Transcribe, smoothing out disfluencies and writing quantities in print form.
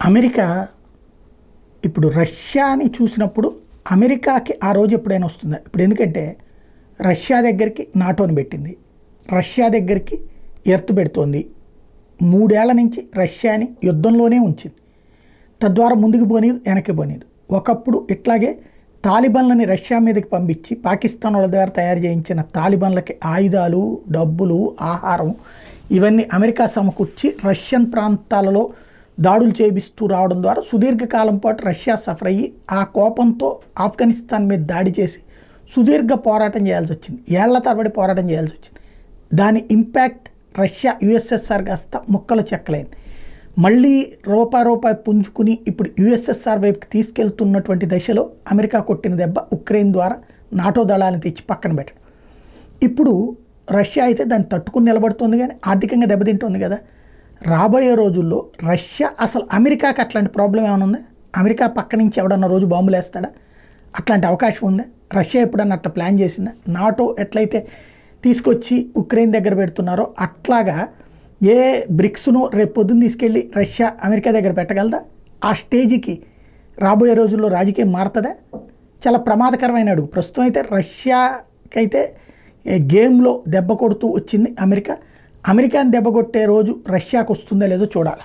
America ఇప్పుడు రష్యాని చూసినప్పుడు అమెరికాకి ఆ రోజు ఎప్పుడైనా వస్తుందా? ఇప్పుడు ఎందుకంటే రష్యా దగ్గరికి నాటోని పెట్టింది, రష్యా దగ్గరికి ఎర్త్ పెడుతోంది, 3 ఏళ్ల నుంచి రష్యాని యుద్ధంలోనే ఉంచింది. తద్వారా ముందుకు పోనీదు, వెనక్కి పోనీదు. ఒకప్పుడు ఇట్లాగే తాలిబాన్లని రష్యా మీదకి పంపించి పాకిస్తాన్ వాళ్ళ ద్వారా తయారు చేయించిన తాలిబాన్లకి ఆయుధాలు, డబ్బులు, ఆహారం ఇవన్నీ అమెరికా సమకూర్చి రష్యన్ ప్రాంతాలలో దాడులు చేయిస్తూ రావడం ద్వారా సుదీర్ఘకాలం పాటు రష్యా సఫర్ అయ్యి ఆ కోపంతో ఆఫ్ఘనిస్తాన్ మీద దాడి చేసి సుదీర్ఘ పోరాటం చేయాల్సి వచ్చింది, ఏళ్ల తరబడి పోరాటం చేయాల్సి వచ్చింది. దాని ఇంపాక్ట్ రష్యా యుఎస్ఎస్ఆర్ కాస్త ముక్కలు చెక్కలైంది. మళ్ళీ రూపాయి పుంజుకుని ఇప్పుడు యుఎస్ఎస్ఆర్ వైపుకి తీసుకెళ్తున్నటువంటి దశలో అమెరికా కొట్టిన దెబ్బ ఉక్రెయిన్ ద్వారా నాటో దళాలను తెచ్చి పక్కన పెట్టడం. ఇప్పుడు రష్యా అయితే దాన్ని తట్టుకుని నిలబడుతుంది, కానీ ఆర్థికంగా దెబ్బతింటుంది కదా. రాబోయే రోజుల్లో రష్యా అసలు అమెరికాకి అట్లాంటి ప్రాబ్లం ఏమైనా ఉందా? అమెరికా పక్క నుంచి ఎవడన్నా రోజు బాంబులు వేస్తాడా? అట్లాంటి అవకాశం ఉందా? రష్యా ఎప్పుడన్నా అట్లా ప్లాన్ చేసిందా? నాటో ఎట్లయితే తీసుకొచ్చి ఉక్రెయిన్ దగ్గర పెడుతున్నారో అట్లాగా ఏ బ్రిక్స్ను రేపు పొద్దున్న తీసుకెళ్ళి రష్యా అమెరికా దగ్గర పెట్టగలదా? ఆ స్టేజ్కి రాబోయే రోజుల్లో రాజకీయం మారుతుందా? చాలా ప్రమాదకరమైన అడుగు. ప్రస్తుతం అయితే రష్యాకైతే గేమ్లో దెబ్బ కొడుతూ వచ్చింది అమెరికా. అమెరికాని దెబ్బ కొట్టే రోజు రష్యాకు వస్తుందో లేదో చూడాలి.